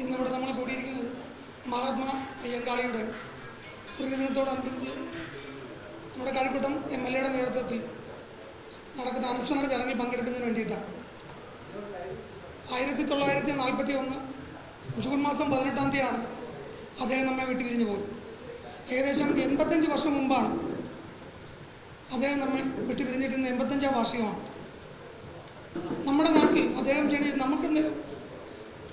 ഇന്നിവിടെ നമ്മൾ കൂടിയിരിക്കുന്നത് മഹാത്മാ അയ്യങ്കാളിയുടെ സ്മൃതിദിനത്തോടനുബന്ധിച്ച് നമ്മുടെ കഴക്കൂട്ടം MLA യുടെ നേതൃത്വത്തിൽ നടക്കുന്ന അനുസ്മരണ ചടങ്ങിൽ പങ്കെടുക്കുന്നതിന് വേണ്ടിയിട്ടാണ്. 1941 ജൂൺ മാസം 18-ാം തീയതിയാണ് അദ്ദേഹം നമ്മെ വിട്ടുപിരിഞ്ഞു പോയത്. ഏകദേശം 85 വർഷം മുമ്പാണ് അദ്ദേഹം നമ്മെ വിട്ടുപിരിഞ്ഞിട്ട് ഇന്ന് 85-ാം വാർഷികമാണ്. നമ്മുടെ നാട്ടിൽ അദ്ദേഹം നമുക്ക്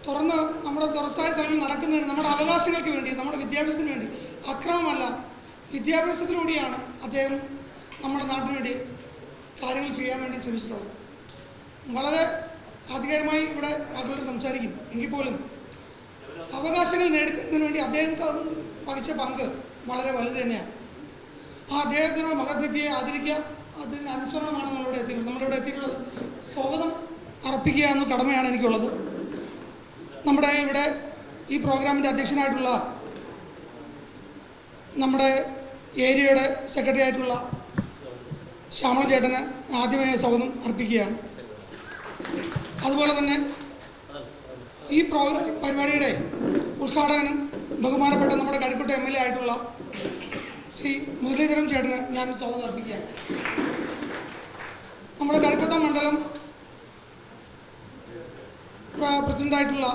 തുറന്ന് നമ്മുടെ തുറസായ സ്ഥലങ്ങളിൽ നടക്കുന്നതിന് നമ്മുടെ അവകാശങ്ങൾക്ക് വേണ്ടി, നമ്മുടെ വിദ്യാഭ്യാസത്തിന് വേണ്ടി, അക്രമമല്ല വിദ്യാഭ്യാസത്തിലൂടെയാണ് അദ്ദേഹം നമ്മുടെ നാട്ടിന് വേണ്ടി കാര്യങ്ങൾ ചെയ്യാൻ വേണ്ടി ശ്രമിച്ചിട്ടുള്ളത്. വളരെ ആധികാരികമായി ഇവിടെ ബാക്കിയുള്ളവർ സംസാരിക്കും എങ്കിൽ പോലും അവകാശങ്ങൾ നേടിത്തരുന്നതിന് വേണ്ടി അദ്ദേഹം വഹിച്ച പങ്ക് വളരെ വലുത് തന്നെയാണ്. ആ അദ്ദേഹത്തിനുള്ള മഹത്വത്തെ ആദരിക്കുക, അതിന് അനുസരണമാണ് നമ്മളിവിടെ എത്തിയിട്ടുള്ളത്. നമ്മളിവിടെ എത്തിയിട്ടുള്ളത് സ്വാഗതം അർപ്പിക്കുക എന്ന കടമയാണ് എനിക്കുള്ളത്. നമ്മുടെ ഇവിടെ ഈ പ്രോഗ്രാമിൻ്റെ അധ്യക്ഷനായിട്ടുള്ള നമ്മുടെ ഏരിയയുടെ സെക്രട്ടറി ആയിട്ടുള്ള ശ്യാമളൻ ചേട്ടന് ആദ്യമായി സ്വാഗതം അർപ്പിക്കുകയാണ്. അതുപോലെ തന്നെ ഈ പരിപാടിയുടെ ഉദ്ഘാടകനും ബഹുമാനപ്പെട്ട നമ്മുടെ കഴക്കൂട്ടം MLA ആയിട്ടുള്ള ശ്രീ മുരളീധരൻ ചേട്ടന് ഞാൻ സ്വാഗതം അർപ്പിക്കുകയാണ്. നമ്മുടെ കഴക്കൂട്ടം മണ്ഡലം പ്രസിഡൻ്റായിട്ടുള്ള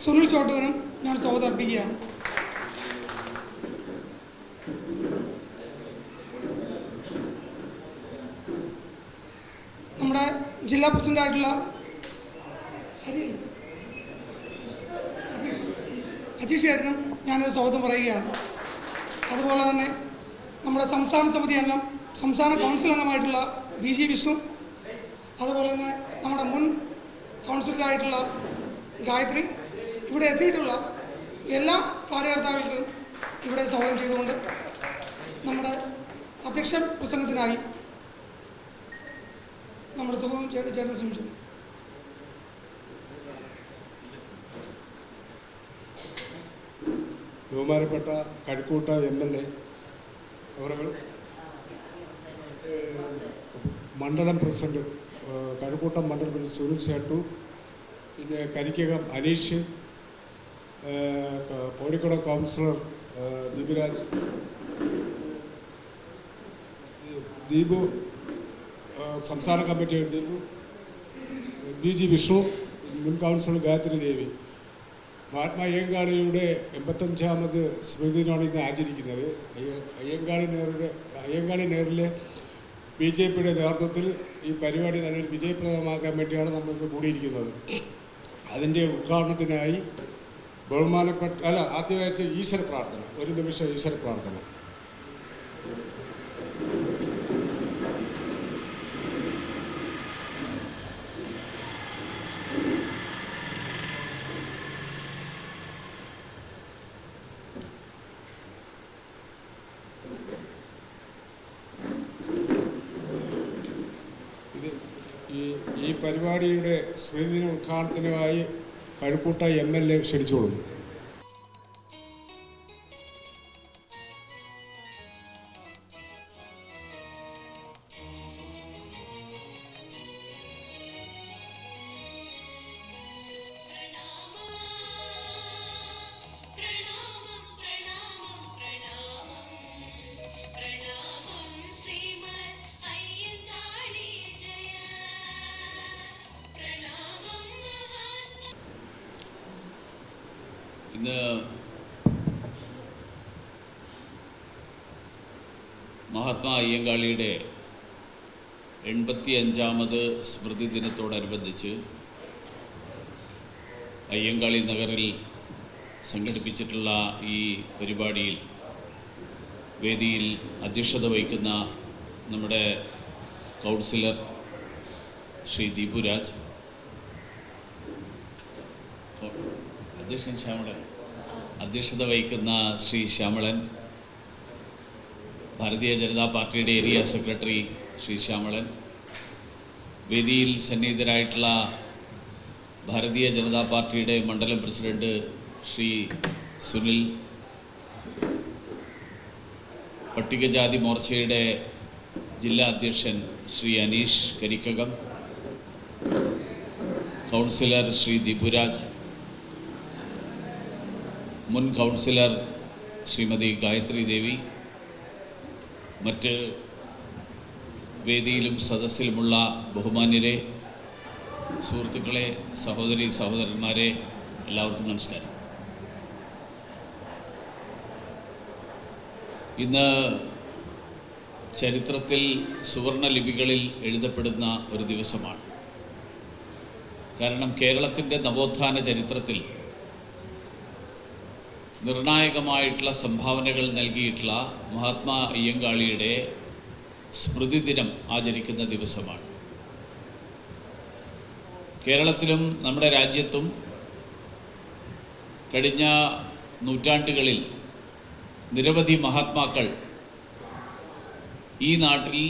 സുനിൽ ചോട്ടുവിനും ഞാൻ സ്വാഗതം അർപ്പിക്കുകയാണ്. നമ്മുടെ ജില്ലാ പ്രസിഡൻ്റായിട്ടുള്ള അജീഷ് ചേട്ടനും ഞാനത് സ്വാഗതം പറയുകയാണ്. അതുപോലെ തന്നെ നമ്മുടെ സംസ്ഥാന സമിതി അംഗം, സംസ്ഥാന കൗൺസിൽ അംഗമായിട്ടുള്ള BG വിഷ്ണു, അതുപോലെ തന്നെ നമ്മുടെ മുൻ കൗൺസിലറായിട്ടുള്ള ഗായത്രി, ഇവിടെ എത്തിയിട്ടുള്ള എല്ലാ കാര്യകർത്താക്കൾക്കും ഇവിടെ സ്വാഗതം ചെയ്തുകൊണ്ട് നമ്മുടെ അധ്യക്ഷൻ പ്രസംഗത്തിനായി നമ്മുടെ സുഖവും ചേട്ടൻ ശ്രമിച്ചു. ബഹുമാനപ്പെട്ട കഴക്കൂട്ട MLA അവர்கள், മണ്ഡലം പ്രസിഡന്റ് കഴക്കൂട്ടം മണ്ഡലം പ്രസിഡന്റ് സുനിൽ ചേട്ടു, പിന്നെ കരിക്കകം അനീഷ്, കോഴിക്കോട് കൗൺസിലർ ദിബുരാജ്, ദീപു, സംസ്ഥാന കമ്മിറ്റി ദീപു, BG വിഷ്ണു, മുൻ കൗൺസിലർ ഗായത്രി ദേവി. മഹാത്മാ അയ്യങ്കാളിയുടെ 85ാമത് സ്മൃതിദിനമാണ് ഇന്ന് ആചരിക്കുന്നത്. അയ്യങ്കാളി നേരിലെ BJPയുടെ നേതൃത്വത്തിൽ ഈ പരിപാടി നല്ലൊരു വിജയപ്രദമാക്കാൻ വേണ്ടിയാണ് നമ്മളിന്ന് കൂടിയിരിക്കുന്നത്. അതിൻ്റെ ഉദ്ഘാടനത്തിനായി ആദ്യമായിട്ട് ഈശ്വര പ്രാർത്ഥന, ഒരു നിമിഷം ഈശ്വര പ്രാർത്ഥന. ഈ പരിപാടിയുടെ സ്മൃതിദിന ഉദ്ഘാടനത്തിനായി കഴക്കൂട്ട MLA ക്ഷണിച്ചോളുന്നു. ഇന്ന് മഹാത്മാ അയ്യങ്കാളിയുടെ 85ാമത് സ്മൃതി ദിനത്തോടനുബന്ധിച്ച് അയ്യങ്കാളി നഗറിൽ സംഘടിപ്പിച്ചിട്ടുള്ള ഈ പരിപാടിയിൽ വേദിയിൽ അധ്യക്ഷത വഹിക്കുന്ന നമ്മുടെ കൗൺസിലർ ശ്രീ ദീപുരാജ്, അധ്യക്ഷത വഹിക്കുന്ന ശ്രീ ശ്യാമളൻ, ഭാരതീയ ജനതാ പാർട്ടിയുടെ ഏരിയ സെക്രട്ടറി ശ്രീ ശ്യാമളൻ, വേദിയിൽ സന്നിഹിതരായിട്ടുള്ള ഭാരതീയ ജനതാ പാർട്ടിയുടെ മണ്ഡലം പ്രസിഡന്റ് ശ്രീ സുനിൽ, പട്ടികജാതി മോർച്ചയുടെ ജില്ലാ അധ്യക്ഷൻ ശ്രീ അനീഷ് കരിക്കകം, കൗൺസിലർ ശ്രീ ദിബുരാജ്, മുൻ കൗൺസിലർ ശ്രീമതി ഗായത്രി ദേവി, മറ്റ് വേദിയിലും സദസ്സിലുമുള്ള ബഹുമാന്യരെ, സുഹൃത്തുക്കളെ, സഹോദരി സഹോദരന്മാരെ, എല്ലാവർക്കും നമസ്കാരം. ഇന്ന് ചരിത്രത്തിൽ സുവർണ ലിപികളിൽ എഴുതപ്പെടുന്ന ഒരു ദിവസമാണ്. കാരണം കേരളത്തിൻ്റെ നവോത്ഥാന ചരിത്രത്തിൽ നിർണായകമായിട്ടുള്ള സംഭാവനകൾ നൽകിയിട്ടുള്ള മഹാത്മാ അയ്യങ്കാളിയുടെ സ്മൃതി ദിനം ആചരിക്കുന്ന ദിവസമാണ്. കേരളത്തിലും നമ്മുടെ രാജ്യത്തും കഴിഞ്ഞ നൂറ്റാണ്ടുകളിൽ നിരവധി മഹാത്മാക്കൾ ഈ നാട്ടിൽ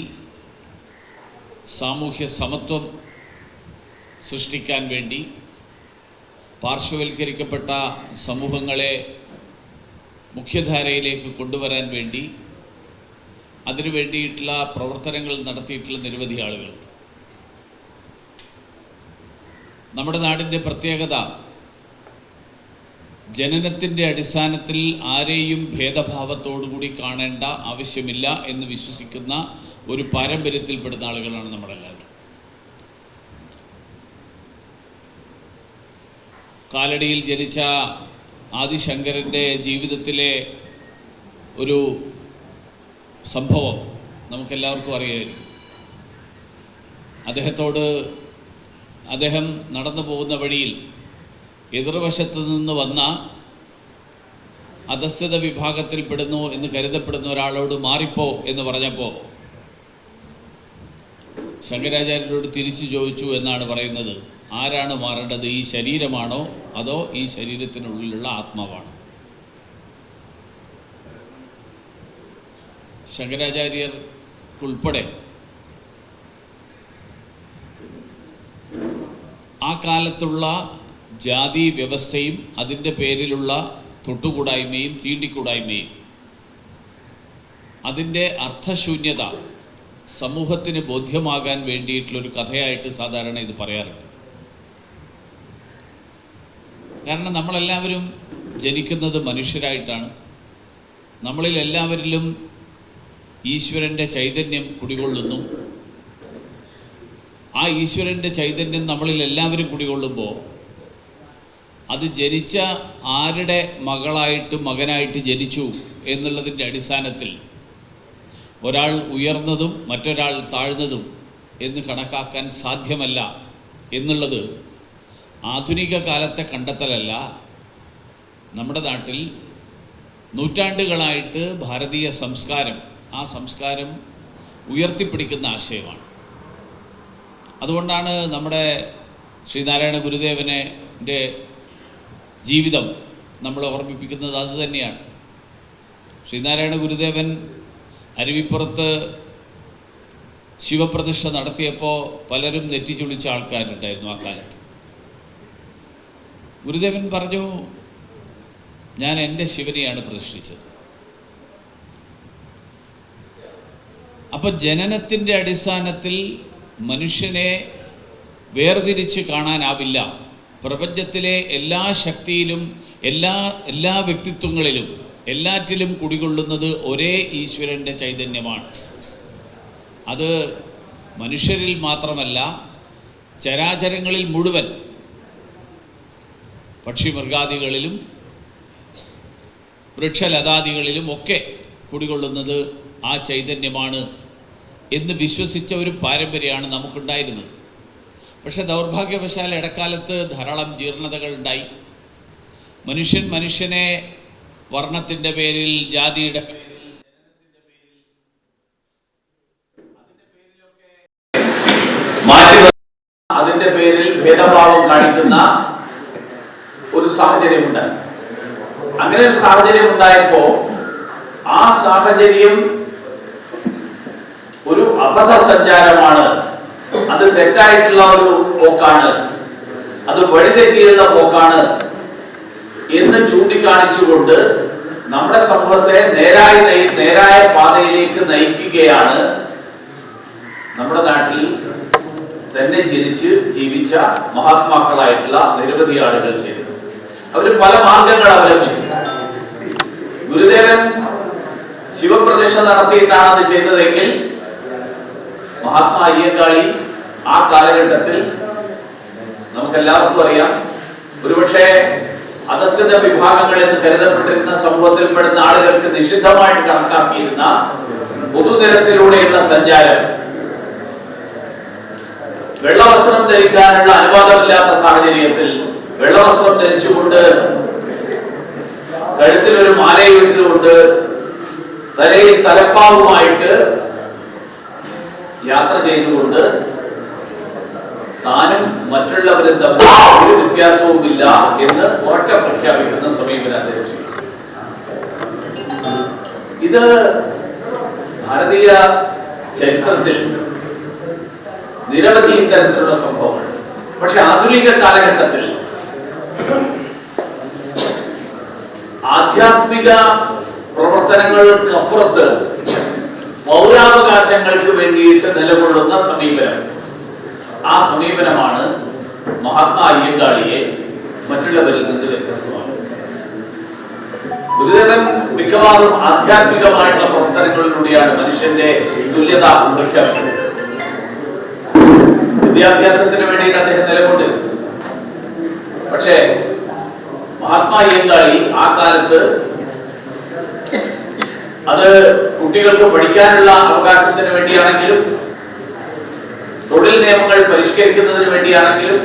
സാമൂഹ്യ സമത്വം സൃഷ്ടിക്കാൻ വേണ്ടി, പാർശ്വവൽക്കരിക്കപ്പെട്ട സമൂഹങ്ങളെ മുഖ്യധാരയിലേക്ക് കൊണ്ടുവരാൻ വേണ്ടി, അതിനു വേണ്ടിയിട്ടുള്ള പ്രവർത്തനങ്ങൾ നടത്തിയിട്ടുള്ള നിരവധി ആളുകളുണ്ട്. നമ്മുടെ നാടിൻ്റെ പ്രത്യേകത ജനനത്തിൻ്റെ അടിസ്ഥാനത്തിൽ ആരെയും ഭേദഭാവത്തോടുകൂടി കാണേണ്ട ആവശ്യമില്ല എന്ന് വിശ്വസിക്കുന്ന ഒരു പാരമ്പര്യത്തിൽപ്പെടുന്ന ആളുകളാണ് നമ്മളെല്ലാവരും. കാലടിയിൽ ജനിച്ച ആദിശങ്കരൻ്റെ ജീവിതത്തിലെ ഒരു സംഭവം നമുക്കെല്ലാവർക്കും അറിയാമായിരിക്കും. അദ്ദേഹം നടന്നു പോകുന്ന വഴിയിൽ എതിർവശത്തു നിന്ന് വന്ന അധസ്ഥിത വിഭാഗത്തിൽപ്പെടുന്നു എന്ന് കരുതപ്പെടുന്ന ഒരാളോട് മാറിപ്പോ എന്ന് പറഞ്ഞപ്പോൾ ശങ്കരാചാര്യരോട് തിരിച്ചു ചോദിച്ചു എന്നാണ് പറയുന്നത്, ആരാണ് മാറേണ്ടത്, ഈ ശരീരമാണോ അതോ ഈ ശരീരത്തിനുള്ളിലുള്ള ആത്മാവാണോ? ശങ്കരാചാര്യർക്കുൾപ്പെടെ ആ കാലത്തുള്ള ജാതി വ്യവസ്ഥയും അതിൻ്റെ പേരിലുള്ള തൊട്ടുകൂടായ്മയും തീണ്ടിക്കൂടായ്മയും അതിൻ്റെ അർത്ഥശൂന്യത സമൂഹത്തിന് ബോധ്യമാകാൻ വേണ്ടിയിട്ടുള്ളൊരു കഥയായിട്ട് സാധാരണ ഇത് പറയാറുണ്ട്. കാരണം നമ്മളെല്ലാവരും ജനിക്കുന്നത് മനുഷ്യരായിട്ടാണ്. നമ്മളിൽ എല്ലാവരിലും ഈശ്വരൻ്റെ ചൈതന്യം കുടികൊള്ളുന്നു. ആ ഈശ്വരൻ്റെ ചൈതന്യം നമ്മളിൽ എല്ലാവരും കുടികൊള്ളുമ്പോൾ അത് ജനിച്ച ആരുടെ മകനായിട്ട് ജനിച്ചു എന്നുള്ളതിൻ്റെ അടിസ്ഥാനത്തിൽ ഒരാൾ ഉയർന്നതും മറ്റൊരാൾ താഴ്ന്നതും എന്ന് കണക്കാക്കാൻ സാധ്യമല്ല എന്നുള്ളത് ആധുനിക കാലത്തെ കണ്ടെത്തലല്ല. നമ്മുടെ നാട്ടിൽ നൂറ്റാണ്ടുകളായിട്ട് ഭാരതീയ സംസ്കാരം, ആ സംസ്കാരം ഉയർത്തിപ്പിടിക്കുന്ന ആശയമാണ്. അതുകൊണ്ടാണ് നമ്മുടെ ശ്രീനാരായണ ഗുരുദേവൻ്റെ ജീവിതം നമ്മൾ ഓർമ്മിപ്പിക്കുന്നത് അതുതന്നെയാണ്. ശ്രീനാരായണ ഗുരുദേവൻ അരുവിപ്പുറത്ത് ശിവപ്രതിഷ്ഠ നടത്തിയപ്പോൾ പലരും നെറ്റിച്ചുളിച്ച ആൾക്കാരുണ്ടായിരുന്നു ആ കാലത്ത്. ഗുരുദേവൻ പറഞ്ഞു, ഞാൻ എൻ്റെ ശിവനെയാണ് പ്രതിഷ്ഠിച്ചത്. അപ്പോൾ ജനനത്തിൻ്റെ അടിസ്ഥാനത്തിൽ മനുഷ്യനെ വേർതിരിച്ച് കാണാനാവില്ല. പ്രപഞ്ചത്തിലെ എല്ലാ ശക്തിയിലും എല്ലാ വ്യക്തിത്വങ്ങളിലും എല്ലാറ്റിലും കുടികൊള്ളുന്നത് ഒരേ ഈശ്വരൻ്റെ ചൈതന്യമാണ്. അത് മനുഷ്യരിൽ മാത്രമല്ല, ചരാചരങ്ങളിൽ മുഴുവൻ, പക്ഷിമൃഗാദികളിലും വൃക്ഷലതാദികളിലും ഒക്കെ കുടികൊള്ളുന്നത് ആ ചൈതന്യമാണ് എന്ന് വിശ്വസിച്ച ഒരു പാരമ്പര്യമാണ് നമുക്കുണ്ടായിരുന്നത്. പക്ഷെ ദൗർഭാഗ്യവശാൽ ഇടക്കാലത്ത് ധാരാളം ജീർണതകൾ ഉണ്ടായി. മനുഷ്യനെ വർണ്ണത്തിൻ്റെ പേരിൽ, ജാതിയുടെ പേരിൽ, ജനനത്തിൻ്റെ പേരിൽ, അതിൻ്റെ പേരിലൊക്കെ മാറ്റി അതിൻ്റെ പേരിൽ ഭേദഭാവം കാണിക്കുന്ന ഒരു സാഹചര്യമുണ്ടായി. അങ്ങനെ ഒരു സാഹചര്യം ഉണ്ടായപ്പോൾ ആ സാഹചര്യം ഒരു അബദ്ധ സഞ്ചാരമാണ്, അത് തെറ്റായിട്ടുള്ള ഒരു പോക്കാണ്, അത് വഴിതെറ്റിയുള്ള പോക്കാണ് എന്ന് ചൂണ്ടിക്കാണിച്ചുകൊണ്ട് നമ്മുടെ സമൂഹത്തെ നേരായ പാതയിലേക്ക് നയിക്കുകയാണ് നമ്മുടെ നാട്ടിൽ തന്നെ ജനിച്ച് ജീവിച്ച മഹാത്മാക്കളായിട്ടുള്ള നിരവധി ആളുകൾ ചെയ്തത്. അവർ പല മാർഗങ്ങൾ അവലംബിച്ചു. ഗുരുദേവൻ ശിവപ്രതിഷ്ഠ നടത്തിയിട്ടാണ് അത് ചെയ്തതെങ്കിൽ മഹാത്മാ അയ്യങ്കാളി ആ കാലഘട്ടത്തിൽ നമുക്കെല്ലാവർക്കും അറിയാം, ഒരുപക്ഷെ അധസ്ഥിത വിഭാഗങ്ങൾ എന്ന് കരുതപ്പെട്ടിരുന്ന സമൂഹത്തിൽപ്പെടുന്ന ആളുകൾക്ക് നിഷിദ്ധമായിട്ട് കണക്കാക്കിയിരുന്ന പൊതുനിരത്തിലൂടെയുള്ള സഞ്ചാരം, വെള്ളവസ്ത്രം ധരിക്കാനുള്ള അനുവാദമില്ലാത്ത സാഹചര്യത്തിൽ വെള്ളവസ്ത്രം ധരിച്ചുകൊണ്ട് കഴുത്തിൽ ഒരു മാലയും ഇട്ടുകൊണ്ട് തലയിൽ തലപ്പാവുമായിട്ട് യാത്ര ചെയ്തുകൊണ്ട് താനും മറ്റുള്ളവരും തമ്മിൽ ഒരു വ്യത്യാസവുമില്ല എന്ന് ഉറക്കെ പ്രഖ്യാപിക്കുന്ന സമീപനം അദ്ദേഹം ചെയ്തു. ഇത് ഭാരതീയ ചരിത്രത്തിൽ നിരവധി ഇത്തരത്തിലുള്ള സംഭവങ്ങൾ. പക്ഷെ ആധുനിക കാലഘട്ടത്തിൽ ആധ്യാത്മിക പ്രവർത്തനങ്ങൾക്കപ്പുറത്ത് പൗരാവകാശങ്ങൾക്ക് വേണ്ടിയിട്ട് നിലകൊള്ളുന്ന സമീപനം, ആ സമീപനമാണ് മഹാത്മാ അയ്യങ്കാളിയെ മറ്റുള്ളവരിൽ നിന്ന് വ്യത്യസ്തമാക്കുന്നത്. ഗുരുദേവൻ മിക്കവാറും ആധ്യാത്മികമായിട്ടുള്ള പ്രവർത്തനങ്ങളിലൂടെയാണ് മനുഷ്യന്റെ തുല്യത പ്രഖ്യാപിച്ചത്. വിദ്യാഭ്യാസത്തിന് വേണ്ടിയിട്ട് അദ്ദേഹം നിലകൊണ്ടിരുന്നു. പക്ഷേ മഹാത്മാ അയ്യങ്കാളി ആ കാലത്ത് അത് കുട്ടികൾക്ക് പഠിക്കാനുള്ള അവകാശത്തിന് വേണ്ടിയാണെങ്കിലും തൊഴിൽ നിയമങ്ങൾ പരിഷ്കരിക്കുന്നതിന് വേണ്ടിയാണെങ്കിലും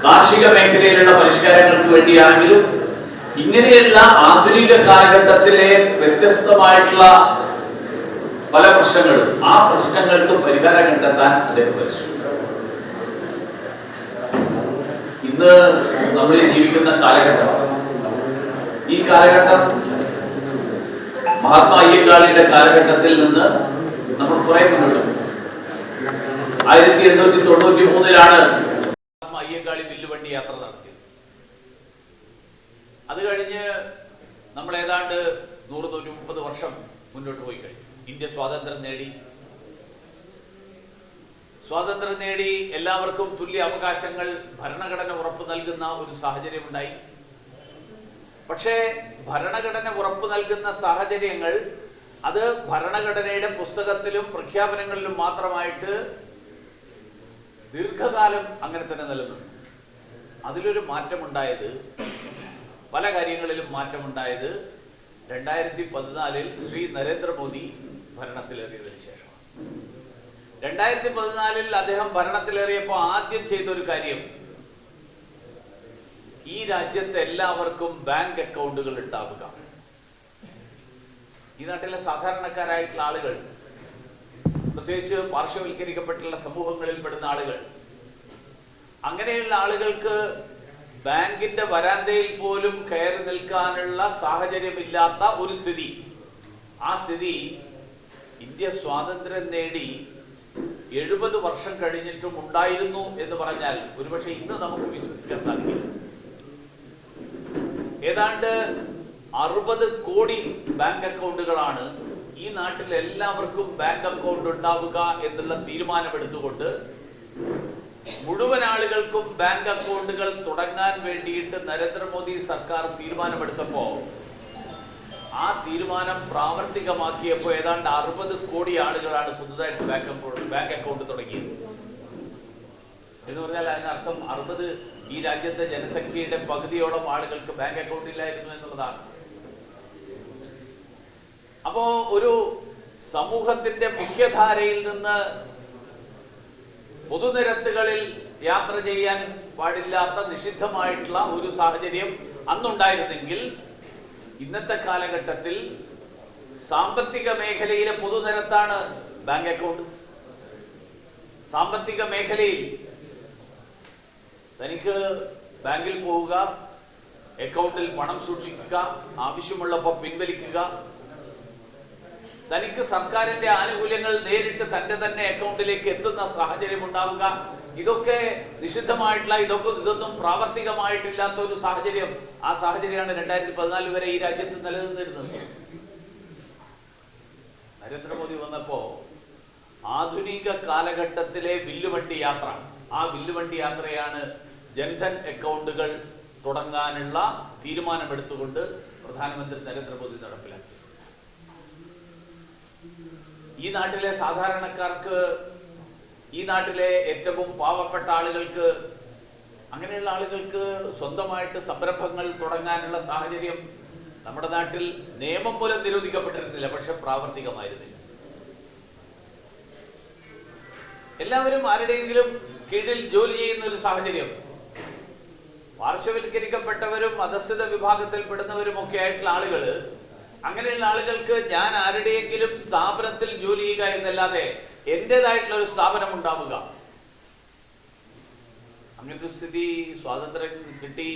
കാർഷിക മേഖലയിലുള്ള പരിഷ്കാരങ്ങൾക്ക് വേണ്ടിയാണെങ്കിലും ഇങ്ങനെയുള്ള ആധുനിക കാലഘട്ടത്തിലെ വ്യത്യസ്തമായിട്ടുള്ള പല പ്രശ്നങ്ങളും, ആ പ്രശ്നങ്ങൾക്ക് പരിഹാരം കണ്ടെത്താൻ അദ്ദേഹം പരിശ്രമിച്ചു. ഇന്ന് നമ്മൾ ജീവിക്കുന്ന കാലഘട്ടം, ഈ കാലഘട്ടം മഹാത്മാ അയ്യങ്കാളിയുടെ കാലഘട്ടത്തിൽ നിന്ന് നമ്മൾ കുറെ മുന്നോട്ട്. 1893 മഹാത്മാ അയ്യങ്കാളി വില്ലുവണ്ടി യാത്ര നടത്തിയത്. അത് കഴിഞ്ഞ് നമ്മൾ ഏതാണ്ട് 100-130 വർഷം മുന്നോട്ട് പോയി കഴിഞ്ഞു. ഇന്ത്യ സ്വാതന്ത്ര്യം നേടി എല്ലാവർക്കും തുല്യ അവകാശങ്ങൾ ഭരണഘടന ഉറപ്പു നൽകുന്ന ഒരു സാഹചര്യം ഉണ്ടായി. പക്ഷേ ഭരണഘടന ഉറപ്പു നൽകുന്ന സാഹചര്യങ്ങൾ അത് ഭരണഘടനയുടെ പുസ്തകത്തിലും പ്രഖ്യാപനങ്ങളിലും മാത്രമായിട്ട് ദീർഘകാലം അങ്ങനെ തന്നെ നിലനിന്നു. അതിലൊരു മാറ്റമുണ്ടായത്, പല കാര്യങ്ങളിലും മാറ്റമുണ്ടായത് 2014 ശ്രീ നരേന്ദ്രമോദി ഭരണത്തിലേറിയതിനു ശേഷമാണ്. 2014 അദ്ദേഹം ഭരണത്തിലേറിയപ്പോൾ ആദ്യം ചെയ്തൊരു കാര്യം, ഈ രാജ്യത്തെ എല്ലാവർക്കും ബാങ്ക് അക്കൗണ്ടുകൾ ഉണ്ടാവുക. ഈ നാട്ടിലെ സാധാരണക്കാരായിട്ടുള്ള ആളുകൾ, പ്രത്യേകിച്ച് പാർശ്വവൽക്കരിക്കപ്പെട്ടുള്ള സമൂഹങ്ങളിൽ പെടുന്ന ആളുകൾ, അങ്ങനെയുള്ള ആളുകൾക്ക് ബാങ്കിന്റെ വരാന്തയിൽ പോലും കയറി നിൽക്കാനുള്ള സാഹചര്യമില്ലാത്ത ഒരു സ്ഥിതി, ആ സ്ഥിതി ഇന്ത്യ സ്വാതന്ത്ര്യം നേടി 70 വർഷം കഴിഞ്ഞിട്ടും ഉണ്ടായിരുന്നു എന്ന് പറഞ്ഞാൽ ഒരുപക്ഷെ ഇന്ന് നമുക്ക് വിശ്വസിക്കാൻ സാധിക്കില്ല. ഏതാണ്ട് 60 കോടി ബാങ്ക് അക്കൗണ്ടുകളാണ് ഈ നാട്ടിൽ എല്ലാവർക്കും ബാങ്ക് അക്കൗണ്ട് ഉണ്ടാവുക എന്നുള്ള തീരുമാനമെടുത്തുകൊണ്ട് മുഴുവൻ ആളുകൾക്കും ബാങ്ക് അക്കൗണ്ടുകൾ തുടങ്ങാൻ വേണ്ടിയിട്ട് നരേന്ദ്രമോദി സർക്കാർ തീരുമാനമെടുത്തപ്പോൾ, ആ തീരുമാനം പ്രാവർത്തികമാക്കിയപ്പോൾ ഏതാണ്ട് 60 കോടി ആളുകളാണ് പുതുതായിട്ട് ബാങ്ക് അക്കൗണ്ട് തുടങ്ങിയത്. എന്ന് പറഞ്ഞാൽ അതിനർത്ഥം 60 ഈ രാജ്യത്തെ ജനസംഖ്യയുടെ പകുതിയോളം ആളുകൾക്ക് ബാങ്ക് അക്കൗണ്ട് ഇല്ലായിരുന്നു എന്നുള്ളതാണ്. അപ്പോ ഒരു സമൂഹത്തിന്റെ മുഖ്യധാരയിൽ നിന്ന് പൊതുനിരത്തുകളിൽ യാത്ര ചെയ്യാൻ പാടില്ലാത്ത നിഷിദ്ധമായിട്ടുള്ള ഒരു സാഹചര്യം അന്നുണ്ടായിരുന്നെങ്കിൽ ഇന്നത്തെ കാലഘട്ടത്തിൽ സാമ്പത്തിക മേഖലയിലെ പൊതുനിരത്താണ് ബാങ്ക് അക്കൗണ്ട്. സാമ്പത്തിക മേഖലയിൽ തനിക്ക് ബാങ്കിൽ പോവുക, അക്കൗണ്ടിൽ പണം സൂക്ഷിക്കുക, ആവശ്യമുള്ളപ്പോൾ പിൻവലിക്കുക, തനിക്ക് സർക്കാരിന്റെ ആനുകൂല്യങ്ങൾ നേരിട്ട് തന്റെ തന്നെ അക്കൗണ്ടിലേക്ക് എത്തുന്ന സാഹചര്യം ഉണ്ടാവുക, ഇതൊക്കെ നിഷിദ്ധമായിട്ടുള്ള, ഇതൊന്നും പ്രാവർത്തികമായിട്ടില്ലാത്ത ഒരു സാഹചര്യം. ആ സാഹചര്യമാണ് 2014 വരെ ഈ രാജ്യത്ത് നിലനിന്നിരുന്നത്. നരേന്ദ്രമോദി വന്നപ്പോ ആധുനിക കാലഘട്ടത്തിലെ വില്ലുവണ്ടി യാത്ര, ആ വില്ലുവണ്ടി യാത്രയാണ് ജൻധൻ അക്കൗണ്ടുകൾ തുടങ്ങാനുള്ള തീരുമാനമെടുത്തുകൊണ്ട് പ്രധാനമന്ത്രി നരേന്ദ്രമോദി നടപ്പിലാക്കി. ഈ നാട്ടിലെ സാധാരണക്കാർക്ക്, ഈ നാട്ടിലെ ഏറ്റവും പാവപ്പെട്ട ആളുകൾക്ക്, അങ്ങനെയുള്ള ആളുകൾക്ക് സ്വന്തമായിട്ട് സംരംഭങ്ങൾ തുടങ്ങാനുള്ള സാഹചര്യം നമ്മുടെ നാട്ടിൽ നിയമം മൂലം നിരോധിക്കപ്പെട്ടിരുന്നില്ല, പക്ഷെ പ്രാവർത്തികമായിരുന്നില്ല. എല്ലാവരും ആരുടെയെങ്കിലും കീഴിൽ ജോലി ചെയ്യുന്ന ഒരു സാഹചര്യം, പാർശ്വവൽക്കരിക്കപ്പെട്ടവരും അധസ്ഥിത വിഭാഗത്തിൽപ്പെടുന്നവരും ഒക്കെ ആയിട്ടുള്ള ആളുകൾ, അങ്ങനെയുള്ള ആളുകൾക്ക് ഞാൻ ആരുടെയെങ്കിലും സ്ഥാപനത്തിൽ ജോലി ചെയ്യുക എന്നല്ലാതെ എന്റേതായിട്ടുള്ള ഒരു സ്ഥാപനം ഉണ്ടാവുക, അങ്ങനത്തെ സ്ഥിതി സ്വാതന്ത്ര്യം കിട്ടി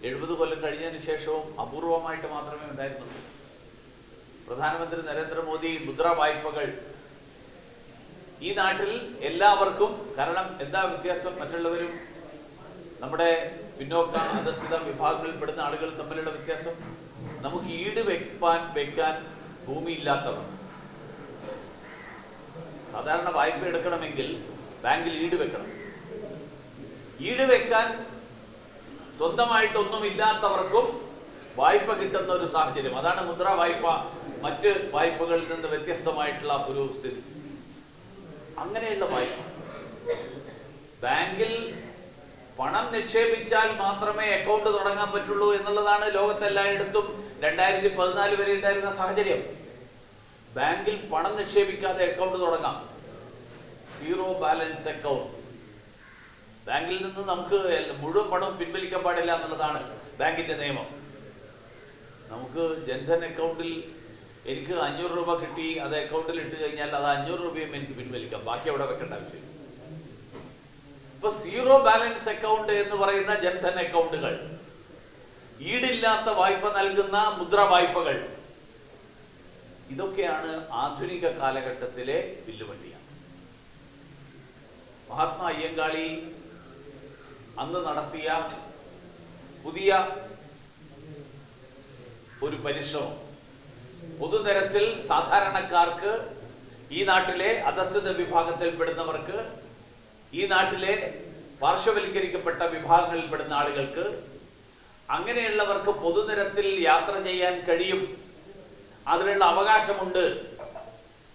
70 കൊല്ലം കഴിഞ്ഞതിന് ശേഷവും അപൂർവമായിട്ട് മാത്രമേ ഉണ്ടായിരുന്നുള്ളൂ. പ്രധാനമന്ത്രി നരേന്ദ്രമോദി മുദ്രാ വായ്പകൾ ഈ നാട്ടിൽ എല്ലാവർക്കും, കാരണം എന്താ വ്യത്യാസം മറ്റുള്ളവരും നമ്മുടെ പിന്നോക്ക അധസ്ഥിത വിഭാഗങ്ങളിൽപ്പെടുന്ന ആളുകൾ തമ്മിലുള്ള വ്യത്യാസം? നമുക്ക് ഈട് വെക്കാൻ ഭൂമിയില്ലാത്തവർ, സാധാരണ വായ്പ എടുക്കണമെങ്കിൽ ബാങ്കിൽ ഈട് വെക്കണം. ഈട് വെക്കാൻ സ്വന്തമായിട്ടൊന്നും ഇല്ലാത്തവർക്കും വായ്പ കിട്ടുന്ന ഒരു സാഹചര്യം, അതാണ് മുദ്രാ വായ്പ മറ്റ് വായ്പകളിൽ നിന്ന് വ്യത്യസ്തമായിട്ടുള്ള ഒരു സ്ഥിതി. അങ്ങനെയുള്ള വായ്പ ബാങ്കിൽ പണം നിക്ഷേപിച്ചാൽ മാത്രമേ അക്കൗണ്ട് തുടങ്ങാൻ പറ്റുള്ളൂ എന്നുള്ളതാണ് ലോകത്തെല്ലായിടത്തും 2014 വരെ ഉണ്ടായിരുന്ന സാഹചര്യം. ബാങ്കിൽ പണം നിക്ഷേപിക്കാതെ അക്കൗണ്ട് തുടങ്ങാം, സീറോ ബാലൻസ് അക്കൗണ്ട്. ബാങ്കിൽ നിന്ന് നമുക്ക് മുഴുവൻ പണം പിൻവലിക്കാൻ പാടില്ല എന്നുള്ളതാണ് ബാങ്കിന്റെ നിയമം. നമുക്ക് ജൻധൻ അക്കൗണ്ടിൽ എനിക്ക് 500 രൂപ കിട്ടി, അത് അക്കൗണ്ടിൽ ഇട്ട് കഴിഞ്ഞാൽ അത് 500 രൂപയും എനിക്ക് പിൻവലിക്കാം, ബാക്കി അവിടെ വെക്കേണ്ട ആവശ്യം. ഇപ്പൊ സീറോ ബാലൻസ് അക്കൗണ്ട് എന്ന് പറയുന്ന ജൻധൻ അക്കൗണ്ടുകൾ, ഈടില്ലാത്ത വായ്പ നൽകുന്ന മുദ്രാ വായ്പകൾ, ഇതൊക്കെയാണ് ആധുനിക കാലഘട്ടത്തിലെ വില്ലുവണ്ടിയാണ്. മഹാത്മാ അയ്യങ്കാളി അന്ന് നടത്തിയ പുതിയ ഒരു പരിശ്രമം, പൊതുതരത്തിൽ സാധാരണക്കാർക്ക്, ഈ നാട്ടിലെ അധസ്ഥിത വിഭാഗത്തിൽപ്പെടുന്നവർക്ക്, ഈ നാട്ടിലെ പാർശ്വവൽക്കരിക്കപ്പെട്ട വിഭാഗങ്ങളിൽപ്പെടുന്ന ആളുകൾക്ക്, അങ്ങനെയുള്ളവർക്ക് പൊതുനിരത്തിൽ യാത്ര ചെയ്യാൻ കഴിയും, അതിനുള്ള അവകാശമുണ്ട്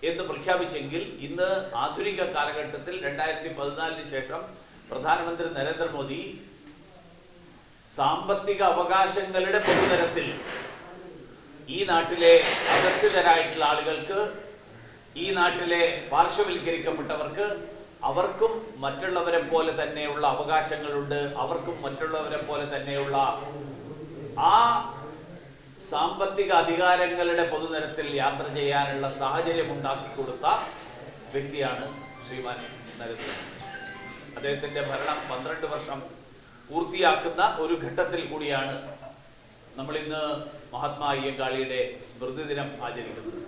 എന്ന് പ്രഖ്യാപിച്ചെങ്കിൽ ഇന്ന് ആധുനിക കാലഘട്ടത്തിൽ 2014 ശേഷം പ്രധാനമന്ത്രി നരേന്ദ്രമോദി സാമ്പത്തിക അവകാശങ്ങളുടെ പൊതുനിരത്തിൽ ഈ നാട്ടിലെ അധസ്ഥിതരായിട്ടുള്ള ആളുകൾക്ക്, ഈ നാട്ടിലെ പാർശ്വവൽക്കരിക്കപ്പെട്ടവർക്ക്, അവർക്കും മറ്റുള്ളവരെ പോലെ തന്നെയുള്ള അവകാശങ്ങളുണ്ട്, അവർക്കും മറ്റുള്ളവരെ പോലെ തന്നെയുള്ള ആ സാമ്പത്തിക അധികാരങ്ങളുടെ പൊതുനിരത്തിൽ യാത്ര ചെയ്യാനുള്ള സാഹചര്യം ഉണ്ടാക്കി കൊടുത്ത വ്യക്തിയാണ് ശ്രീമാൻ നരേന്ദ്രമോദി. അദ്ദേഹത്തിന്റെ ഭരണം 12 വർഷം പൂർത്തിയാക്കുന്ന ഒരു ഘട്ടത്തിൽ കൂടിയാണ് നമ്മൾ ഇന്ന് മഹാത്മാ അയ്യങ്കാളിയുടെ സ്മൃതി ദിനം ആചരിക്കുന്നത്.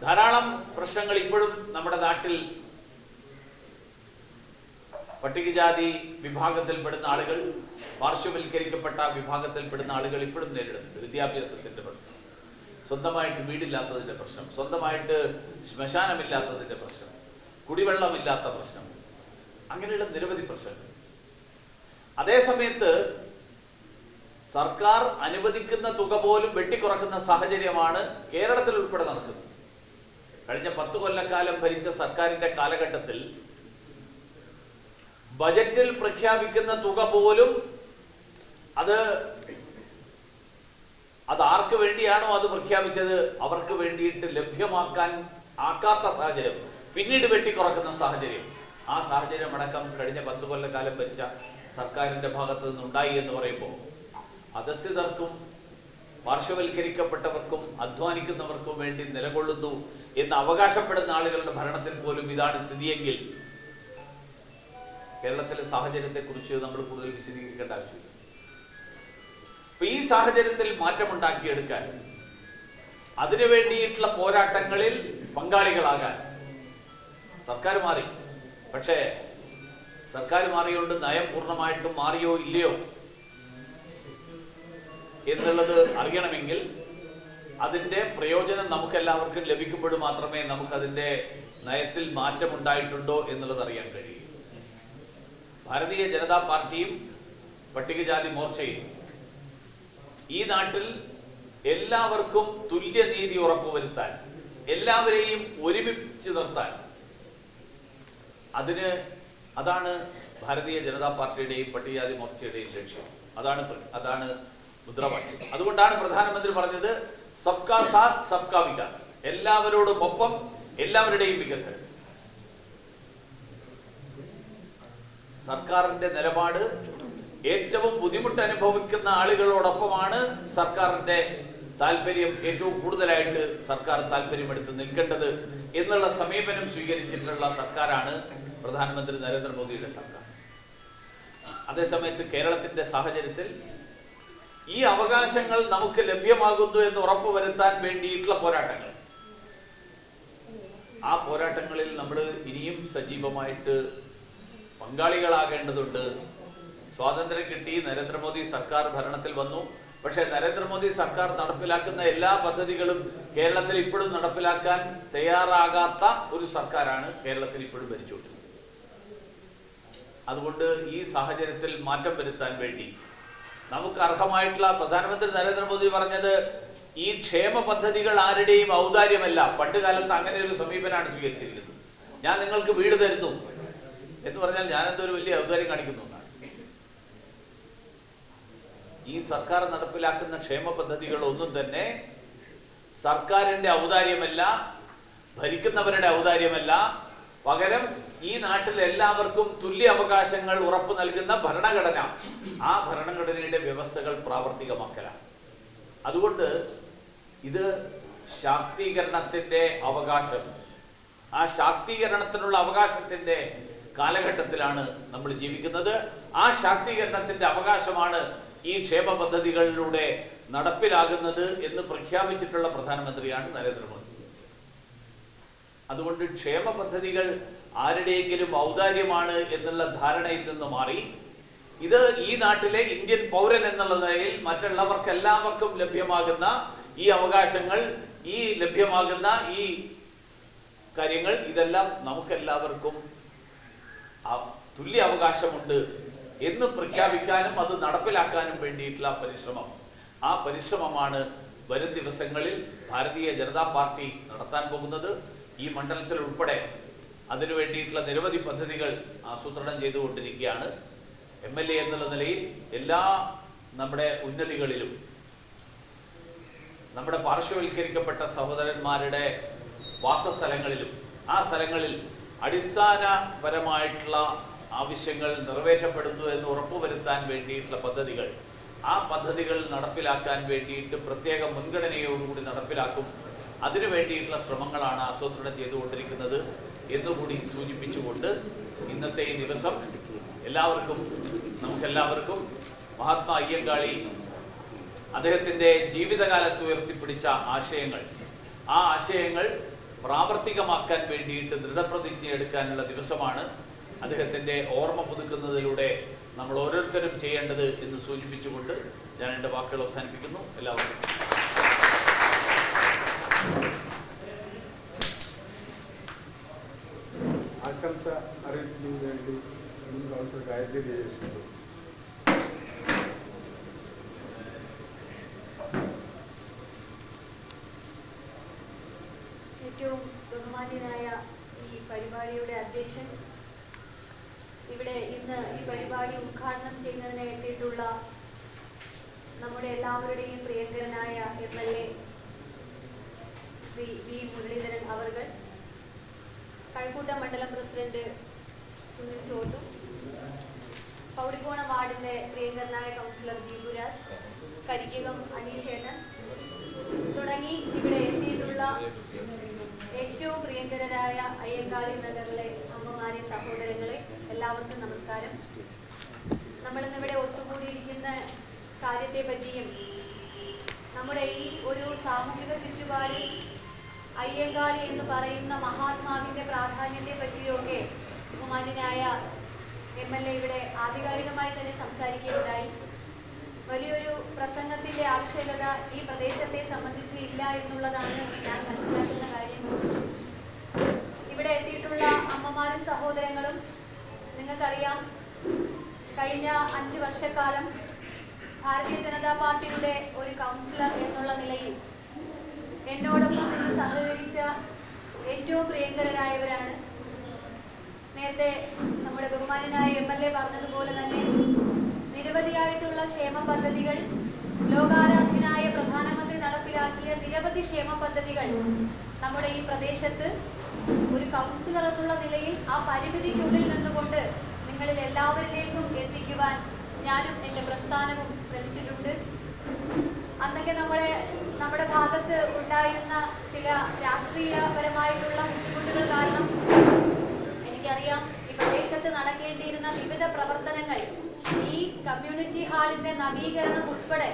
ധാരാളം പ്രശ്നങ്ങൾ ഇപ്പോഴും നമ്മുടെ നാട്ടിൽ പട്ടികജാതി വിഭാഗത്തിൽപ്പെടുന്ന ആളുകൾ, പാർശ്വവൽക്കരിക്കപ്പെട്ട വിഭാഗത്തിൽപ്പെടുന്ന ആളുകൾ ഇപ്പോഴും നേരിടുന്നുണ്ട്. വിദ്യാഭ്യാസത്തിന്റെ പ്രശ്നം, സ്വന്തമായിട്ട് വീടില്ലാത്തതിന്റെ പ്രശ്നം, സ്വന്തമായിട്ട് ശ്മശാനമില്ലാത്തതിന്റെ പ്രശ്നം, കുടിവെള്ളമില്ലാത്ത പ്രശ്നം, അങ്ങനെയുള്ള നിരവധി പ്രശ്നങ്ങൾ. അതേസമയത്ത് സർക്കാർ അനുവദിക്കുന്ന തുക പോലും വെട്ടിക്കുറക്കുന്ന സാഹചര്യമാണ് കേരളത്തിൽ ഉൾപ്പെടെ നടക്കുന്നത്. കഴിഞ്ഞ 10 കൊല്ലക്കാലം ഭരിച്ച സർക്കാരിന്റെ കാലഘട്ടത്തിൽ ബജറ്റിൽ പ്രഖ്യാപിക്കുന്ന തുക പോലും അത് ആർക്ക് വേണ്ടിയാണോ അത് പ്രഖ്യാപിച്ചത് അവർക്ക് വേണ്ടിയിട്ട് ലഭ്യമാക്കാൻ ആക്കാത്ത സാഹചര്യം, പിന്നീട് വെട്ടിക്കുറക്കുന്ന സാഹചര്യം. ആ സാഹചര്യം അടക്കം കഴിഞ്ഞ 10 കൊല്ലക്കാലം ഭരിച്ച സർക്കാരിന്റെ ഭാഗത്ത് നിന്നുണ്ടായി എന്ന് പറയുമ്പോൾ അധസ്ഥിതർക്കും പാർശ്വവൽക്കരിക്കപ്പെട്ടവർക്കും അധ്വാനിക്കുന്നവർക്കും വേണ്ടി നിലകൊള്ളുന്നു എന്ന് അവകാശപ്പെടുന്ന ആളുകളുടെ ഭരണത്തിൽ പോലും ഇതാണ് സ്ഥിതിയെങ്കിൽ കേരളത്തിലെ സാഹചര്യത്തെക്കുറിച്ച് നമ്മൾ കൂടുതൽ വിശദീകരിക്കേണ്ട ആവശ്യമില്ല. അപ്പൊ ഈ സാഹചര്യത്തിൽ മാറ്റമുണ്ടാക്കിയെടുക്കാൻ, അതിനു വേണ്ടിയിട്ടുള്ള പോരാട്ടങ്ങളിൽ പങ്കാളികളാകാൻ സർക്കാർ മാറി. പക്ഷേ സർക്കാർ മാറിയോണ്ട് നയം പൂർണ്ണമായിട്ടും മാറിയോ ഇല്ലയോ എന്നുള്ളത് അറിയണമെങ്കിൽ അതിന്റെ പ്രയോജനം നമുക്കെല്ലാവർക്കും ലഭിക്കുമ്പോൾ മാത്രമേ നമുക്കതിന്റെ നയത്തിൽ മാറ്റമുണ്ടായിട്ടുണ്ടോ എന്നുള്ളത് അറിയാൻ കഴിയൂ. ഭാരതീയ ജനതാ പാർട്ടിയും പട്ടികജാതി മോർച്ചയും ഈ നാട്ടിൽ എല്ലാവർക്കും തുല്യനീതി ഉറപ്പുവരുത്താൻ, എല്ലാവരെയും ഒരുമിച്ച് നിർത്താൻ, അതാണ് ഭാരതീയ ജനതാ പാർട്ടിയുടെയും പട്ടികജാതി മോർച്ചയുടെയും ലക്ഷ്യം. അതാണ് മുദ്രാവാക്യം. അതുകൊണ്ടാണ് പ്രധാനമന്ത്രി പറഞ്ഞത് സബ്കാ സാത്ത് സബ്കാ വികാസ്, എല്ലാവരോടും ഒപ്പം എല്ലാവരുടെയും വികസനം. സർക്കാരിന്റെ നിലപാട് ഏറ്റവും ബുദ്ധിമുട്ട് അനുഭവിക്കുന്ന ആളുകളോടൊപ്പമാണ് സർക്കാരിന്റെ താല്പര്യം ഏറ്റവും കൂടുതലായിട്ട് സർക്കാർ താല്പര്യമെടുത്ത് നിൽക്കേണ്ടത് എന്നുള്ള സമീപനം സ്വീകരിച്ചിട്ടുള്ള സർക്കാരാണ് പ്രധാനമന്ത്രി നരേന്ദ്രമോദിയുടെ സർക്കാർ. അതേസമയത്ത് കേരളത്തിന്റെ സാഹചര്യത്തിൽ ഈ അവകാശങ്ങൾ നമുക്ക് ലഭ്യമാകുന്നു എന്ന് ഉറപ്പുവരുത്താൻ വേണ്ടിയിട്ടുള്ള പോരാട്ടങ്ങൾ, ആ പോരാട്ടങ്ങളിൽ നമ്മൾ ഇനിയും സജീവമായിട്ട് പങ്കാളികളാകേണ്ടതുണ്ട്. സ്വാതന്ത്ര്യം കിട്ടി, നരേന്ദ്രമോദി സർക്കാർ ഭരണത്തിൽ വന്നു. പക്ഷേ നരേന്ദ്രമോദി സർക്കാർ നടപ്പിലാക്കുന്ന എല്ലാ പദ്ധതികളും കേരളത്തിൽ ഇപ്പോഴും നടപ്പിലാക്കാൻ തയ്യാറാകാത്ത ഒരു സർക്കാരാണ് കേരളത്തിൽ ഇപ്പോഴും ഭരിച്ചുകൊണ്ടിരിക്കുന്നത്. അതുകൊണ്ട് ഈ സാഹചര്യത്തിൽ മാറ്റം വരുത്താൻ വേണ്ടി നമുക്ക് അർഹമായിട്ടുള്ള, പ്രധാനമന്ത്രി നരേന്ദ്രമോദി പറഞ്ഞത് ഈ ക്ഷേമ പദ്ധതികൾ ആരുടെയും ഔദാര്യമല്ല. പണ്ട് കാലത്ത് അങ്ങനെ ഒരു സമീപനമാണ് സ്വീകരിച്ചിരിക്കുന്നത്. ഞാൻ നിങ്ങൾക്ക് വീട് തരുന്നു എന്ന് പറഞ്ഞാൽ ഞാൻ എന്തോ ഒരു വലിയ ഔദാര്യം കാണിക്കുന്നു എന്നാണ്. ഈ സർക്കാർ നടപ്പിലാക്കുന്ന ക്ഷേമ പദ്ധതികൾ ഒന്നും തന്നെ സർക്കാരിന്റെ ഔദാര്യമല്ല, ഭരിക്കുന്നവരുടെ ഔദാര്യമല്ല. പകരം ഈ നാട്ടിൽ എല്ലാവർക്കും തുല്യ അവകാശങ്ങൾ ഉറപ്പു നൽകുന്ന ഭരണഘടന, ആ ഭരണഘടനയുടെ വ്യവസ്ഥകൾ പ്രാവർത്തികമാക്കലാണ്. അതുകൊണ്ട് ഇത് ശാക്തീകരണത്തിന്റെ അവകാശം, ആ ശാക്തീകരണത്തിനുള്ള അവകാശത്തിന്റെ കാലഘട്ടത്തിലാണ് നമ്മൾ ജീവിക്കുന്നത്. ആ ശാക്തീകരണത്തിന്റെ അവകാശമാണ് ഈ ക്ഷേമ പദ്ധതികളിലൂടെ നടപ്പിലാകുന്നത് എന്ന് പ്രഖ്യാപിച്ചിട്ടുള്ള പ്രധാനമന്ത്രിയാണ് നരേന്ദ്രമോദി. അതുകൊണ്ട് ക്ഷേമ പദ്ധതികൾ ആരുടെയെങ്കിലും ഔദാര്യമാണ് എന്നുള്ള ധാരണയിൽ നിന്ന് മാറി ഇത് ഈ നാട്ടിലെ ഇന്ത്യൻ പൗരൻ എന്നുള്ള നിലയിൽ മറ്റുള്ളവർക്ക് എല്ലാവർക്കും ലഭ്യമാകുന്ന ഈ അവകാശങ്ങൾ, ഈ ലഭ്യമാകുന്ന ഈ കാര്യങ്ങൾ, ഇതെല്ലാം നമുക്കെല്ലാവർക്കും തുല്യ അവകാശമുണ്ട് എന്ന് പ്രഖ്യാപിക്കാനും അത് നടപ്പിലാക്കാനും വേണ്ടിയിട്ടുള്ള പരിശ്രമം, ആ പരിശ്രമമാണ് വരും ദിവസങ്ങളിൽ ഭാരതീയ ജനതാ പാർട്ടി നടത്താൻ പോകുന്നത്. ഈ മണ്ഡലത്തിൽ ഉൾപ്പെടെ അതിനു വേണ്ടിയിട്ടുള്ള നിരവധി പദ്ധതികൾ ആസൂത്രണം ചെയ്തുകൊണ്ടിരിക്കുകയാണ്. MLA എന്നുള്ള നിലയിൽ എല്ലാ നമ്മുടെ ഉന്നതികളിലും, നമ്മുടെ പാർശ്വവൽക്കരിക്കപ്പെട്ട സഹോദരന്മാരുടെ വാസസ്ഥലങ്ങളിലും, ആ സ്ഥലങ്ങളിൽ അടിസ്ഥാനപരമായിട്ടുള്ള ആവശ്യങ്ങൾ നിറവേറ്റപ്പെടുന്നു എന്ന് ഉറപ്പുവരുത്താൻ വേണ്ടിയിട്ടുള്ള പദ്ധതികൾ, ആ പദ്ധതികൾ നടപ്പിലാക്കാൻ വേണ്ടിയിട്ട് പ്രത്യേക മുൻഗണനയോടുകൂടി നടപ്പിലാക്കും. അതിനു വേണ്ടിയിട്ടുള്ള ശ്രമങ്ങളാണ് ആസൂത്രണം ചെയ്തുകൊണ്ടിരിക്കുന്നത് എന്നുകൂടി സൂചിപ്പിച്ചുകൊണ്ട് ഇന്നത്തെ ഈ ദിവസം നമുക്കെല്ലാവർക്കും മഹാത്മാ അയ്യങ്കാളി അദ്ദേഹത്തിൻ്റെ ജീവിതകാലത്ത് ഉയർത്തിപ്പിടിച്ച ആശയങ്ങൾ, ആ ആശയങ്ങൾ പ്രാവർത്തികമാക്കാൻ വേണ്ടിയിട്ട് ദൃഢപ്രതിജ്ഞ എടുക്കാനുള്ള ദിവസമാണ്. അദ്ദേഹത്തിൻ്റെ ഓർമ്മ പുതുക്കുന്നതിലൂടെ നമ്മൾ ഓരോരുത്തരും ചെയ്യേണ്ടത് എന്ന് സൂചിപ്പിച്ചുകൊണ്ട് ഞാൻ എൻ്റെ വാക്കുകൾ അവസാനിപ്പിക്കുന്നു. എല്ലാവർക്കും ആശംസ അറിയിക്കുന്നതിന് വേണ്ടി മുൻ കൗൺസിലർ ഗായത്രി ക്ഷണിച്ചു. ഏറ്റവും ബഹുമാന്യനായ ഈ പരിപാടിയുടെ അധ്യക്ഷൻ, ഇവിടെ ഇന്ന് ഈ പരിപാടി ഉദ്ഘാടനം ചെയ്യുന്നതിന് എത്തിയിട്ടുള്ള നമ്മുടെ എല്ലാവരുടെയും പ്രിയങ്കരനായ MLA ശ്രീ V. മുരളീധരൻ അവർകൾ, കഴക്കൂട്ടം മണ്ഡലം പ്രസിഡന്റ് സുനിൽ ചോട്ടു, പൗടിക്കോണ വാർഡിന്റെ പ്രിയങ്കരനായ കൗൺസിലർ ദീപുരാജ്, കരിക്കകം അനീഷേട്ടൻ തുടങ്ങി ഇവിടെ എത്തിയിട്ടുള്ള ഏറ്റവും പ്രിയങ്കരരായ അയ്യങ്കാളി നഗറിലെ അമ്മമാരെ, സഹോദരങ്ങളെ, എല്ലാവർക്കും നമസ്കാരം. നമ്മളിന്നിവിടെ ഒത്തുകൂടിയിരിക്കുന്ന കാര്യത്തെ പറ്റിയും നമ്മുടെ ഈ ഒരു സാമൂഹിക ചുറ്റുപാടിൽ അയ്യങ്കാളി എന്ന് പറയുന്ന മഹാത്മാവിന്റെ പ്രാധാന്യത്തെ പറ്റിയൊക്കെ ബഹുമാന്യനായ MLA ഇവിടെ ആധികാരികമായി തന്നെ സംസാരിക്കുകയുണ്ടായി. വലിയൊരു പ്രസംഗത്തിന്റെ ആവശ്യകത ഈ പ്രദേശത്തെ സംബന്ധിച്ച് ഇല്ല എന്നുള്ളതാണ് ഞാൻ മനസ്സിലാക്കുന്ന കാര്യം. ഇവിടെ എത്തിയിട്ടുള്ള അമ്മമാരും സഹോദരങ്ങളും, നിങ്ങൾക്കറിയാം, കഴിഞ്ഞ 5 വർഷക്കാലം ഭാരതീയ ജനതാ പാർട്ടിയുടെ ഒരു കൗൺസിലർ എന്നുള്ള നിലയിൽ എന്നോടൊപ്പം നിന്ന് സഹകരിച്ച ഏറ്റവും പ്രിയങ്കരായവരാണ്. നേരത്തെ നമ്മുടെ ബഹുമാന്യനായ MLA പറഞ്ഞതുപോലെ തന്നെ നിരവധിയായിട്ടുള്ള ക്ഷേമ പദ്ധതികൾ, ലോകാരാധ്യനായ പ്രധാനമന്ത്രി നടപ്പിലാക്കിയ നിരവധി ക്ഷേമ പദ്ധതികൾ നമ്മുടെ ഈ പ്രദേശത്ത് ഒരു കൗൺസിലർ എന്നുള്ള നിലയിൽ ആ പരിമിതിക്കുള്ളിൽ നിന്നുകൊണ്ട് നിങ്ങളിൽ എല്ലാവരിലേക്കും എത്തിക്കുവാൻ ഞാനും എൻ്റെ പ്രസ്ഥാനവും ശ്രമിച്ചിട്ടുണ്ട്. അന്നൊക്കെ നമ്മുടെ ഭാഗത്ത് ഉണ്ടായിരുന്ന ചില രാഷ്ട്രീയപരമായിട്ടുള്ള ബുദ്ധിമുട്ടുകൾ കാരണം എനിക്കറിയാം ഈ പ്രദേശത്ത് നടക്കേണ്ടിയിരുന്ന വിവിധ പ്രവർത്തനങ്ങൾ, ഈ കമ്മ്യൂണിറ്റി ഹാളിന്റെ നവീകരണം ഉൾപ്പെടെ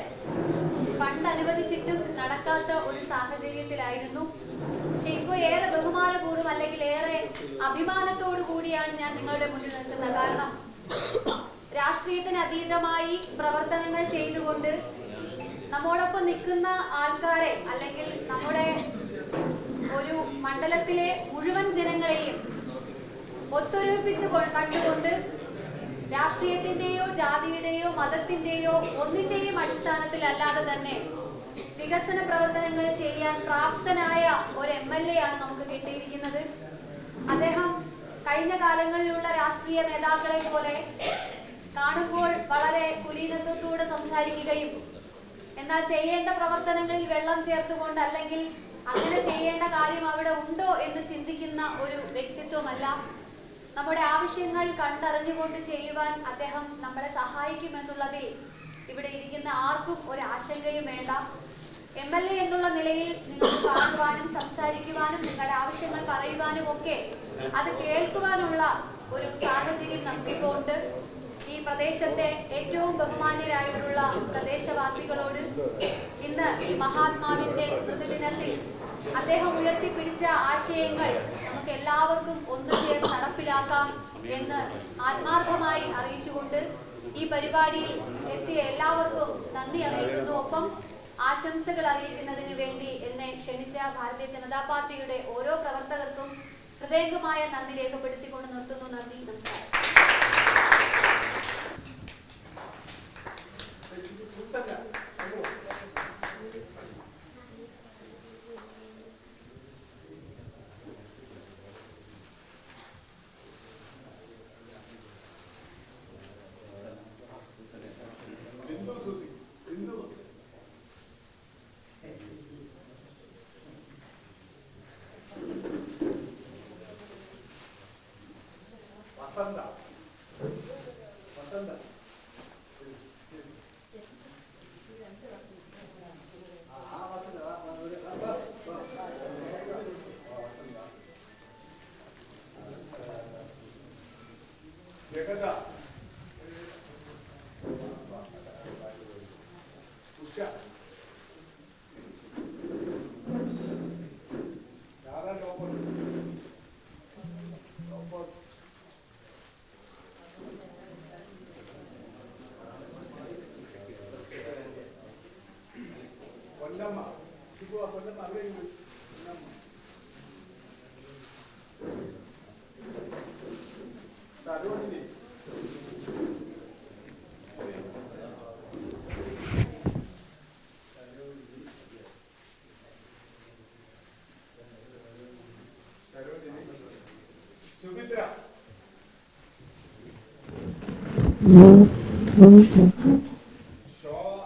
ഫണ്ട് അനുവദിച്ചിട്ടും നടക്കാത്ത ഒരു സാഹചര്യത്തിലായിരുന്നു. പക്ഷെ ഇപ്പോൾ ഏറെ ബഹുമാനപൂർവ്വം അല്ലെങ്കിൽ ഏറെ അഭിമാനത്തോടു കൂടിയാണ് ഞാൻ നിങ്ങളുടെ മുന്നിൽ നിൽക്കുന്നത്. കാരണം രാഷ്ട്രീയത്തിന് അതീതമായി പ്രവർത്തനങ്ങൾ ചെയ്തുകൊണ്ട് നമ്മോടൊപ്പം നിൽക്കുന്ന ആൾക്കാരെ അല്ലെങ്കിൽ നമ്മുടെ ഒരു മണ്ഡലത്തിലെ മുഴുവൻ ജനങ്ങളെയും ഒത്തൊരുമിപ്പിച്ച് കണ്ടുകൊണ്ട് രാഷ്ട്രീയത്തിന്റെയോ ജാതിയുടെയോ മതത്തിന്റെയോ ഒന്നിന്റെയും അടിസ്ഥാനത്തിലല്ലാതെ തന്നെ വികസന പ്രവർത്തനങ്ങൾ ചെയ്യാൻ പ്രാപ്തനായ ഒരു MLA ആണ് നമുക്ക് കിട്ടിയിരിക്കുന്നത്. അദ്ദേഹം കഴിഞ്ഞ കാലങ്ങളിലുള്ള രാഷ്ട്രീയ നേതാക്കളെ പോലെ കാണുമ്പോൾ വളരെ കുലീനത്വത്തോടെ സംസാരിക്കുകയും എന്നാൽ ചെയ്യേണ്ട പ്രവർത്തനങ്ങളിൽ വെള്ളം ചേർത്തുകൊണ്ട് അല്ലെങ്കിൽ അങ്ങനെ ചെയ്യേണ്ട കാര്യം അവിടെ ഉണ്ടോ എന്ന് ചിന്തിക്കുന്ന ഒരു വ്യക്തിത്വമല്ല. നമ്മുടെ ആവശ്യങ്ങൾ കണ്ടറിഞ്ഞുകൊണ്ട് ചെയ്യുവാൻ അദ്ദേഹം നമ്മളെ സഹായിക്കുമെന്നുള്ളതിൽ ഇവിടെ ഇരിക്കുന്ന ആർക്കും ഒരു ആശങ്കയും വേണ്ട. MLA എന്നുള്ള നിലയിൽ നിങ്ങൾക്ക് കാണുവാനും സംസാരിക്കുവാനും നിങ്ങളുടെ ആവശ്യങ്ങൾ പറയുവാനും ഒക്കെ അത് കേൾക്കുവാനുള്ള ഒരു സാഹചര്യം നമുക്കിപ്പോൾ ഉണ്ട്. ഈ പ്രദേശത്തെ ഏറ്റവും ബഹുമാന്യരായിട്ടുള്ള പ്രദേശവാസികളോട് ഇന്ന് ഈ മഹാത്മാവിന്റെ സ്മൃതി ദിനത്തിൽ അദ്ദേഹം ഉയർത്തിപ്പിടിച്ച ആശയങ്ങൾ നമുക്ക് എല്ലാവർക്കും ഒന്നുചേർന്ന് നടപ്പിലാക്കാം എന്ന് ആത്മാർത്ഥമായി അറിയിച്ചുകൊണ്ട് ഈ പരിപാടിയിൽ എത്തിയ എല്ലാവർക്കും നന്ദി അറിയിക്കുന്നു. ഒപ്പം ആശംസകൾ അറിയിക്കുന്നതിന് വേണ്ടി എന്നെ ക്ഷണിച്ച ഭാരതീയ ജനതാ പാർട്ടിയുടെ ഓരോ പ്രവർത്തകർക്കും ഹൃദയംഗമായ നന്ദി രേഖപ്പെടുത്തിക്കൊണ്ട് നിർത്തുന്നു. നന്ദി, നമസ്കാരം. Shaw,